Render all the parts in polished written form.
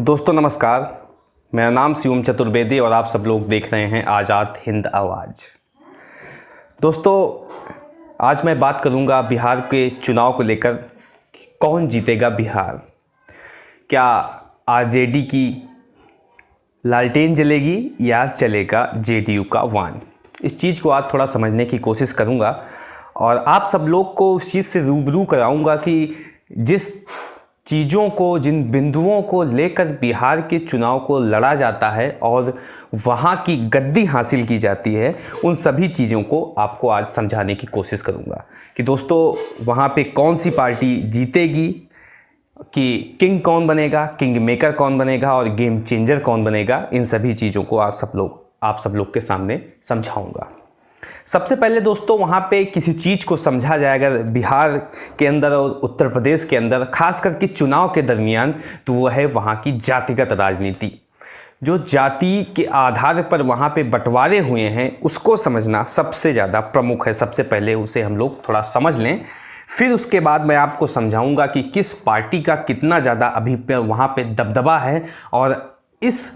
दोस्तों नमस्कार, मेरा नाम शिवम चतुर्वेदी और आप सब लोग देख रहे हैं आज़ाद हिंद आवाज़। दोस्तों आज मैं बात करूंगा बिहार के चुनाव को लेकर। कौन जीतेगा बिहार? क्या आरजेडी की लालटेन जलेगी या चलेगा जेडीयू का वान? इस चीज़ को आज थोड़ा समझने की कोशिश करूंगा और आप सब लोग को उस चीज़ से रूबरू कराऊंगा कि जिस चीज़ों को, जिन बिंदुओं को लेकर बिहार के चुनाव को लड़ा जाता है और वहाँ की गद्दी हासिल की जाती है, उन सभी चीज़ों को आपको आज समझाने की कोशिश करूँगा कि दोस्तों वहाँ पे कौन सी पार्टी जीतेगी, कि किंग कौन बनेगा, किंग मेकर कौन बनेगा और गेम चेंजर कौन बनेगा। इन सभी चीज़ों को आज आप सब लोग के सामने समझाऊँगा। सबसे पहले दोस्तों वहाँ पे किसी चीज़ को समझा जाएगा बिहार के अंदर और उत्तर प्रदेश के अंदर, खास करके चुनाव के दरमियान, तो वो है वहाँ की जातिगत राजनीति। जो जाति के आधार पर वहाँ पे बंटवारे हुए हैं उसको समझना सबसे ज़्यादा प्रमुख है। सबसे पहले उसे हम लोग थोड़ा समझ लें, फिर उसके बाद मैं आपको समझाऊंगा कि किस पार्टी का कितना ज़्यादा अभी वहाँ पे दबदबा है और इस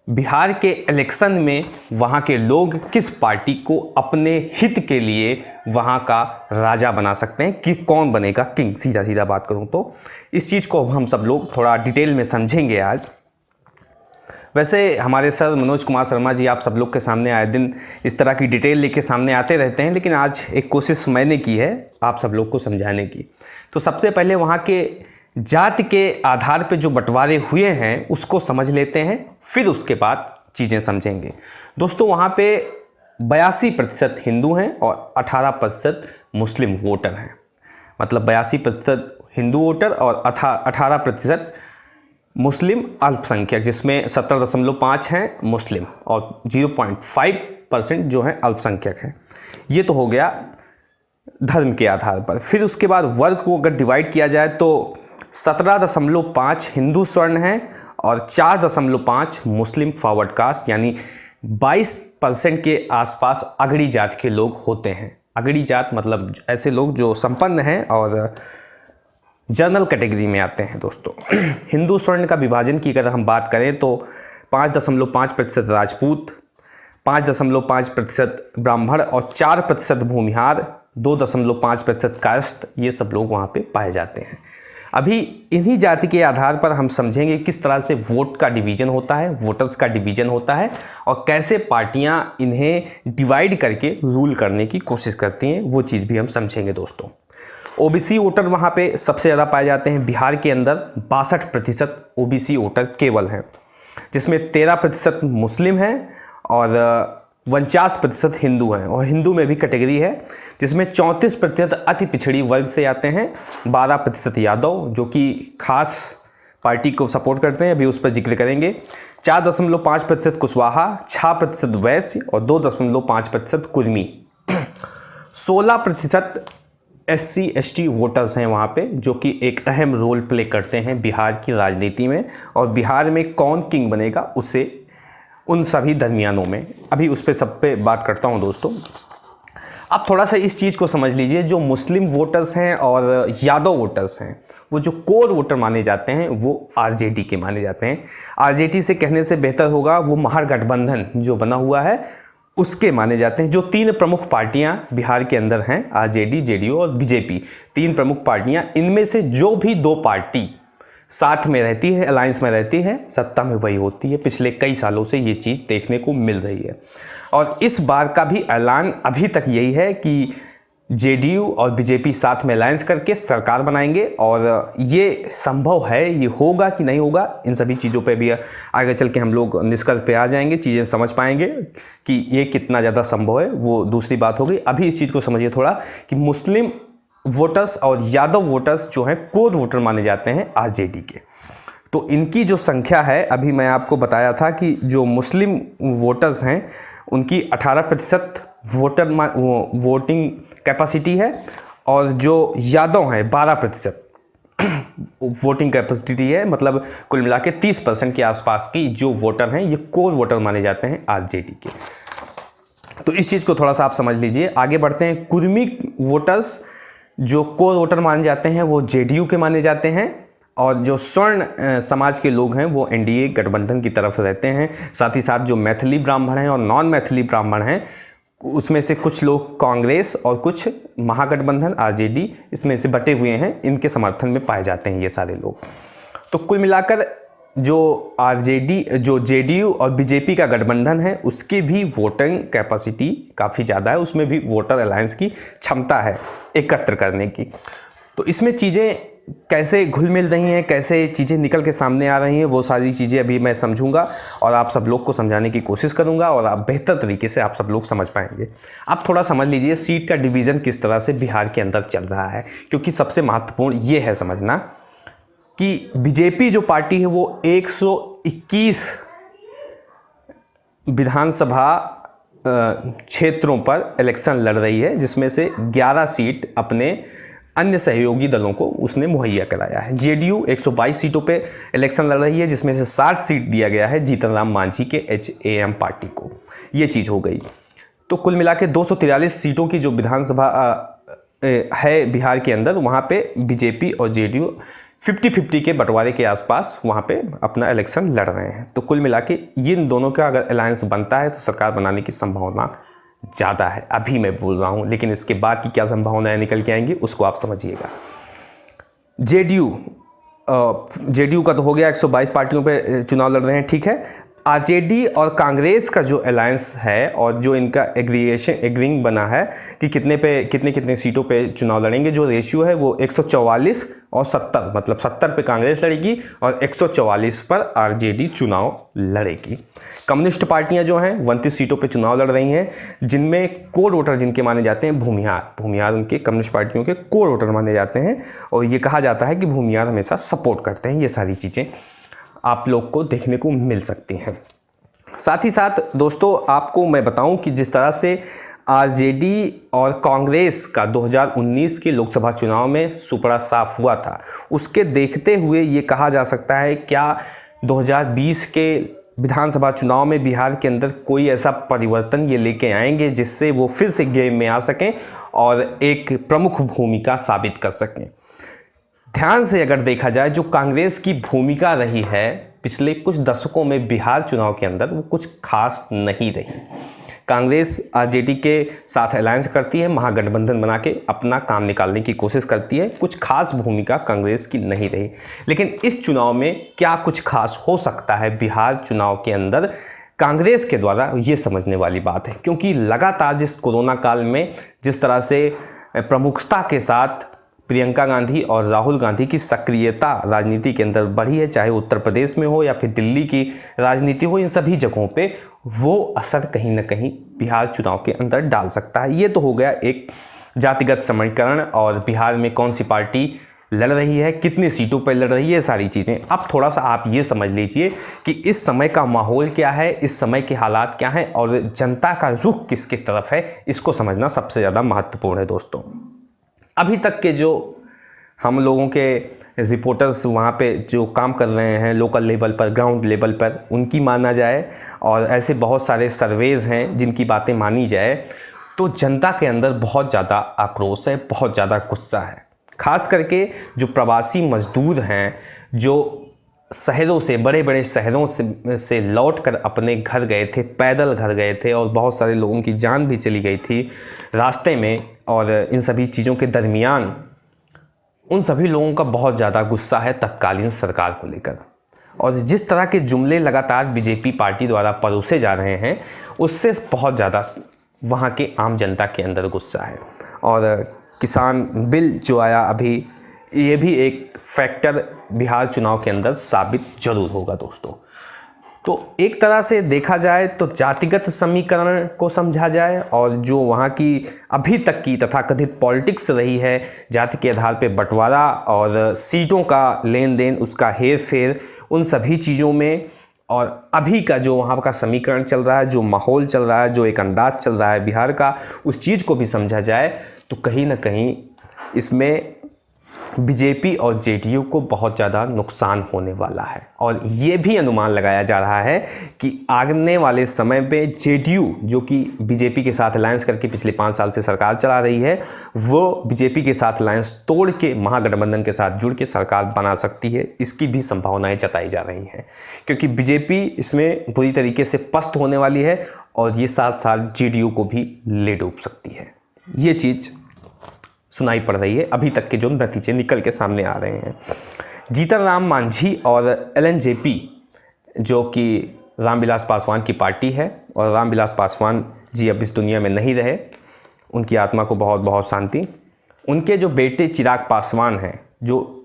बिहार के इलेक्शन में वहाँ के लोग किस पार्टी को अपने हित के लिए वहाँ का राजा बना सकते हैं, कि कौन बनेगा किंग। सीधा बात करूँ तो इस चीज़ को हम सब लोग थोड़ा डिटेल में समझेंगे आज। वैसे हमारे सर मनोज कुमार शर्मा जी आप सब लोग के सामने आए दिन इस तरह की डिटेल लेके सामने आते रहते हैं, लेकिन आज एक कोशिश मैंने की है आप सब लोग को समझाने की। तो सबसे पहले वहाँ के जाति के आधार पे जो बंटवारे हुए हैं उसको समझ लेते हैं, फिर उसके बाद चीज़ें समझेंगे। दोस्तों वहाँ पे 82% हिंदू हैं और 18% मुस्लिम वोटर हैं। मतलब 82% हिंदू वोटर और 18% मुस्लिम अल्पसंख्यक, जिसमें 17.5 हैं मुस्लिम और 0.5% जो हैं अल्पसंख्यक हैं। ये तो हो गया धर्म के आधार पर। फिर उसके बाद वर्ग को अगर डिवाइड किया जाए तो 17.5 हिंदू स्वर्ण हैं और 4.5 मुस्लिम फॉरवर्ड कास्ट, यानी 22% के आसपास अगड़ी जात के लोग होते हैं। अगड़ी जात मतलब ऐसे लोग जो संपन्न हैं और जनरल कैटेगरी में आते हैं। दोस्तों हिंदू स्वर्ण का विभाजन की अगर हम बात करें तो 5.5% राजपूत, 5.5% ब्राह्मण और 4% भूमिहार, 2.5% कायस्थ, ये सब लोग वहाँ पे पाए जाते हैं। अभी इन्हीं जाति के आधार पर हम समझेंगे किस तरह से वोट का डिवीज़न होता है, वोटर्स का डिवीज़न होता है और कैसे पार्टियां इन्हें डिवाइड करके रूल करने की कोशिश करती हैं, वो चीज़ भी हम समझेंगे। दोस्तों ओबीसी वोटर वहाँ पे सबसे ज़्यादा पाए जाते हैं। बिहार के अंदर 62% ओबीसी वोटर केवल हैं, जिसमें 13% मुस्लिम हैं और 49% हिंदू हैं। और हिंदू में भी कैटेगरी है जिसमें 34% अति पिछड़ी वर्ग से आते हैं, 12% यादव जो कि खास पार्टी को सपोर्ट करते हैं, अभी उस पर जिक्र करेंगे, 4.5% कुशवाहा, 6% वैश्य और 2.5% कुर्मी। 16% SC ST वोटर्स हैं वहाँ पे, जो कि एक अहम रोल प्ले करते हैं बिहार की राजनीति में। और बिहार में कौन किंग बनेगा उसे उन सभी दरमियानों में, अभी उस पर सब पे बात करता हूँ। दोस्तों अब थोड़ा सा इस चीज़ को समझ लीजिए, जो मुस्लिम वोटर्स हैं और यादव वोटर्स हैं, वो जो कोर वोटर माने जाते हैं वो आरजेडी के माने जाते हैं। आरजेडी से कहने से बेहतर होगा वो महागठबंधन जो बना हुआ है उसके माने जाते हैं। जो 3 प्रमुख पार्टियां बिहार के अंदर हैं, आरजेडी, जेडीयू और बीजेपी, 3 प्रमुख पार्टियां, इनमें से जो भी 2 पार्टी साथ में रहती है, अलायंस में रहती है, सत्ता में वही होती है। पिछले कई सालों से ये चीज़ देखने को मिल रही है और इस बार का भी ऐलान अभी तक यही है कि जेडीयू और बीजेपी साथ में अलायंस करके सरकार बनाएंगे। और ये संभव है, ये होगा कि नहीं होगा, इन सभी चीज़ों पे भी आगे चल के हम लोग निष्कर्ष पे आ जाएंगे, चीज़ें समझ पाएंगे कि ये कितना ज़्यादा संभव है, वो दूसरी बात होगी। अभी इस चीज़ को समझिए थोड़ा कि मुस्लिम वोटर्स और यादव वोटर्स जो हैं कोर वोटर माने जाते हैं आरजेडी के। तो इनकी जो संख्या है, अभी मैं आपको बताया था कि जो मुस्लिम वोटर्स हैं उनकी 18% वोटिंग कैपेसिटी है और जो यादव हैं 12% वोटिंग कैपेसिटी है। मतलब कुल मिला के 30% के आसपास की जो वोटर हैं ये कोर वोटर माने जाते हैं आरजेडी के। तो इस चीज़ को थोड़ा सा आप समझ लीजिए। आगे बढ़ते हैं। कुर्मी वोटर्स जो कोर वोटर माने जाते हैं वो जेडीयू के माने जाते हैं और जो स्वर्ण समाज के लोग हैं वो एनडीए गठबंधन की तरफ रहते हैं। साथ ही साथ जो मैथिली ब्राह्मण हैं और नॉन मैथिली ब्राह्मण हैं उसमें से कुछ लोग कांग्रेस और कुछ महागठबंधन आरजेडी इसमें से बटे हुए हैं, इनके समर्थन में पाए जाते हैं ये सारे लोग। तो कुल मिलाकर जो आरजेडी जो जेडीयू और बीजेपी का गठबंधन है उसकी भी वोटिंग कैपेसिटी काफ़ी ज़्यादा है, उसमें भी वोटर अलायंस की क्षमता है एकत्र करने की। तो इसमें चीज़ें कैसे घुल मिल रही हैं, कैसे चीज़ें निकल के सामने आ रही हैं, वो सारी चीज़ें अभी मैं समझूंगा और आप सब लोग को समझाने की कोशिश करूंगा और आप बेहतर तरीके से आप सब लोग समझ पाएंगे। आप थोड़ा समझ लीजिए सीट का डिवीज़न किस तरह से बिहार के अंदर चल रहा है, क्योंकि सबसे महत्वपूर्ण ये है समझना कि बीजेपी जो पार्टी है वो 121 विधानसभा क्षेत्रों पर इलेक्शन लड़ रही है, जिसमें से 11 सीट अपने अन्य सहयोगी दलों को उसने मुहैया कराया है। जेडीयू 122 सीटों पे इलेक्शन लड़ रही है, जिसमें से 60 सीट दिया गया है जीतन राम मांझी के HAM पार्टी को। ये चीज़ हो गई। तो कुल मिला के 243 सीटों की जो विधानसभा है बिहार के अंदर, वहाँ पे बीजेपी और जेडीयू 50-50 के बंटवारे के आसपास वहाँ पे अपना इलेक्शन लड़ रहे हैं। तो कुल मिला के इन दोनों का अगर अलायंस बनता है तो सरकार बनाने की संभावना ज़्यादा है, अभी मैं बोल रहा हूँ, लेकिन इसके बाद की क्या संभावनाएं निकल के आएंगी उसको आप समझिएगा। जेडीयू का तो हो गया, 122 पार्टियों पे चुनाव लड़ रहे हैं, ठीक है। आरजेडी और कांग्रेस का जो अलायंस है और जो इनका एग्रीइंग बना है कि कितने सीटों पे चुनाव लड़ेंगे, जो रेशियो है वो 144 और 70, मतलब 70 पे कांग्रेस लड़ेगी और 144 पर आरजेडी चुनाव लड़ेगी। कम्युनिस्ट पार्टियां जो हैं 29 सीटों पे चुनाव लड़ रही हैं, जिनमें कोर वोटर जिनके माने जाते हैं भूमिहार उनके कम्युनिस्ट पार्टियों के कोर वोटर माने जाते हैं और ये कहा जाता है कि भूमिहार हमेशा सपोर्ट करते हैं। ये सारी चीज़ें आप लोग को देखने को मिल सकती हैं। साथ ही साथ दोस्तों आपको मैं बताऊं कि जिस तरह से आरजेडी और कांग्रेस का 2019 के लोकसभा चुनाव में सुपड़ा साफ हुआ था, उसके देखते हुए ये कहा जा सकता है क्या 2020 के विधानसभा चुनाव में बिहार के अंदर कोई ऐसा परिवर्तन ये लेके आएंगे जिससे वो फिर से गेम में आ सकें और एक प्रमुख भूमिका साबित कर सकें। ध्यान से अगर देखा जाए जो कांग्रेस की भूमिका रही है पिछले कुछ दशकों में बिहार चुनाव के अंदर, वो कुछ खास नहीं रही। कांग्रेस आरजेडी के साथ अलायंस करती है, महागठबंधन बना के अपना काम निकालने की कोशिश करती है, कुछ खास भूमिका कांग्रेस की नहीं रही। लेकिन इस चुनाव में क्या कुछ खास हो सकता है बिहार चुनाव के अंदर कांग्रेस के द्वारा, ये समझने वाली बात है। क्योंकि लगातार जिस कोरोना काल में जिस तरह से प्रमुखता के साथ प्रियंका गांधी और राहुल गांधी की सक्रियता राजनीति के अंदर बढ़ी है, चाहे उत्तर प्रदेश में हो या फिर दिल्ली की राजनीति हो, इन सभी जगहों पे वो असर कहीं ना कहीं बिहार चुनाव के अंदर डाल सकता है। ये तो हो गया एक जातिगत समीकरण और बिहार में कौन सी पार्टी लड़ रही है, कितनी सीटों पर लड़ रही है, ये सारी चीज़ें। अब थोड़ा सा आप ये समझ लीजिए कि इस समय का माहौल क्या है, इस समय के हालात क्या हैं और जनता का रुख किसकी तरफ है, इसको समझना सबसे ज़्यादा महत्वपूर्ण है दोस्तों। अभी तक के जो हम लोगों के रिपोर्टर्स वहाँ पे जो काम कर रहे हैं लोकल लेवल पर, ग्राउंड लेवल पर, उनकी माना जाए और ऐसे बहुत सारे सर्वेज़ हैं जिनकी बातें मानी जाए, तो जनता के अंदर बहुत ज़्यादा आक्रोश है, बहुत ज़्यादा गुस्सा है। खास करके जो प्रवासी मजदूर हैं, जो शहरों से, बड़े बड़े शहरों से लौट कर अपने घर गए थे, पैदल घर गए थे और बहुत सारे लोगों की जान भी चली गई थी रास्ते में, और इन सभी चीज़ों के दरमियान उन सभी लोगों का बहुत ज़्यादा गुस्सा है तत्कालीन सरकार को लेकर। और जिस तरह के जुमले लगातार बीजेपी पार्टी द्वारा परोसे जा रहे हैं, उससे बहुत ज़्यादा वहाँ के आम जनता के अंदर गुस्सा है। और किसान बिल जो आया अभी, ये भी एक फैक्टर बिहार चुनाव के अंदर साबित जरूर होगा दोस्तों। तो एक तरह से देखा जाए तो जातिगत समीकरण को समझा जाए और जो वहाँ की अभी तक की तथाकथित पॉलिटिक्स रही है, जाति के आधार पे बंटवारा और सीटों का लेन देन, उसका हेर फेर, उन सभी चीज़ों में, और अभी का जो वहाँ का समीकरण चल रहा है, जो माहौल चल रहा है, जो एक अंदाज चल रहा है बिहार का, उस चीज़ को भी समझा जाए तो कहीं ना कहीं इसमें बीजेपी और जेडीयू को बहुत ज़्यादा नुकसान होने वाला है। और ये भी अनुमान लगाया जा रहा है कि आने वाले समय में जेडीयू, जो कि बीजेपी के साथ अलायंस करके पिछले 5 साल से सरकार चला रही है, वो बीजेपी के साथ अलायंस तोड़ के महागठबंधन के साथ जुड़ के सरकार बना सकती है। इसकी भी संभावनाएं जताई जा रही हैं, क्योंकि बीजेपी इसमें बुरी तरीके से पस्त होने वाली है और ये साथ साथ जेडीयू को भी ले डूब सकती है। ये चीज़ सुनाई पड़ रही है, अभी तक के जो नतीजे निकल के सामने आ रहे हैं। जीतन राम मांझी और एलएनजेपी, जो कि रामविलास पासवान की पार्टी है, और रामविलास पासवान जी अब इस दुनिया में नहीं रहे, उनकी आत्मा को बहुत बहुत शांति। उनके जो बेटे चिराग पासवान हैं, जो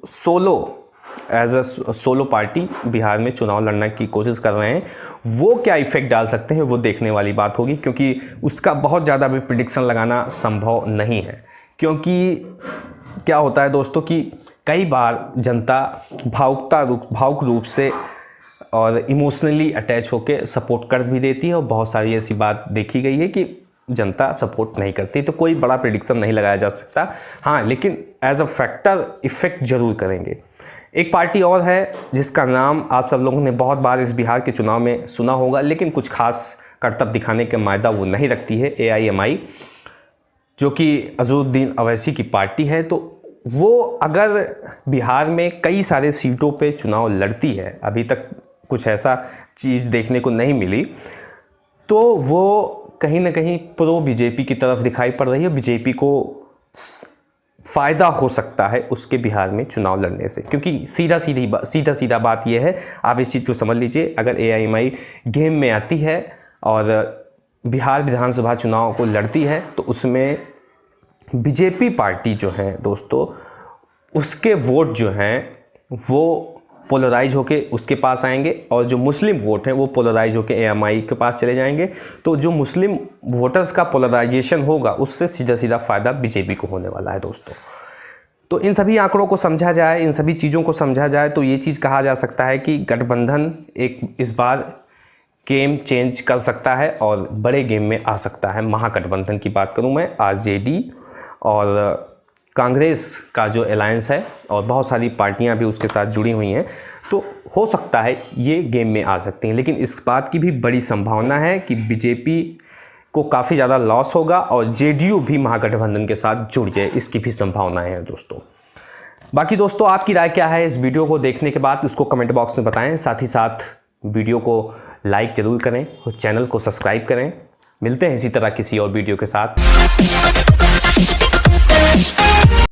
as a solo party Bihar में चुनाव लड़ने की कोशिश कर रहे हैं, वो क्या इफेक्ट डाल सकते हैं वो देखने वाली बात होगी, क्योंकि उसका बहुत ज़्यादा भी प्रिडिक्शन लगाना संभव नहीं है। क्योंकि क्या होता है दोस्तों कि कई बार जनता भावुक रूप से और इमोशनली अटैच होकर सपोर्ट कर भी देती है, और बहुत सारी ऐसी बात देखी गई है कि जनता सपोर्ट नहीं करती। तो कोई बड़ा प्रेडिक्शन नहीं लगाया जा सकता, हाँ, लेकिन एज अ फैक्टर इफेक्ट जरूर करेंगे। एक पार्टी और है जिसका नाम आप सब लोगों ने बहुत बार इस बिहार के चुनाव में सुना होगा, लेकिन कुछ खास करतब दिखाने के मायदा वो नहीं रखती है, AIMI, जो कि अजहरुद्दीन अवैसी की पार्टी है। तो वो अगर बिहार में कई सारे सीटों पे चुनाव लड़ती है, अभी तक कुछ ऐसा चीज़ देखने को नहीं मिली, तो वो कहीं ना कहीं प्रो बीजेपी की तरफ दिखाई पड़ रही है। बीजेपी को फ़ायदा हो सकता है उसके बिहार में चुनाव लड़ने से, क्योंकि सीधा बात यह है, आप इस चीज़ को समझ लीजिए, अगर AIMI गेम में आती है और बिहार विधानसभा चुनाव को लड़ती है, तो उसमें बीजेपी पार्टी जो है दोस्तों, उसके वोट जो हैं वो पोलराइज होके उसके पास आएंगे, और जो मुस्लिम वोट हैं वो पोलराइज होके AIMI के पास चले जाएंगे। तो जो मुस्लिम वोटर्स का पोलराइजेशन होगा, उससे सीधा फ़ायदा बीजेपी को होने वाला है दोस्तों। तो इन सभी आंकड़ों को समझा जाए, इन सभी चीज़ों को समझा जाए, तो ये चीज़ कहा जा सकता है कि गठबंधन एक इस बार गेम चेंज कर सकता है और बड़े गेम में आ सकता है। महागठबंधन की बात करूं मैं, आरजेडी और कांग्रेस का जो अलायंस है, और बहुत सारी पार्टियां भी उसके साथ जुड़ी हुई हैं, तो हो सकता है ये गेम में आ सकती हैं। लेकिन इस बात की भी बड़ी संभावना है कि बीजेपी को काफ़ी ज़्यादा लॉस होगा और जेडीयू भी महागठबंधन के साथ जुड़ जाए, इसकी भी संभावनाएं हैं दोस्तों। बाकी दोस्तों, आपकी राय क्या है इस वीडियो को देखने के बाद, उसको कमेंट बॉक्स में बताएं। साथ ही साथ वीडियो को लाइक ज़रूर करें और चैनल को सब्सक्राइब करें। मिलते हैं इसी तरह किसी और वीडियो के साथ।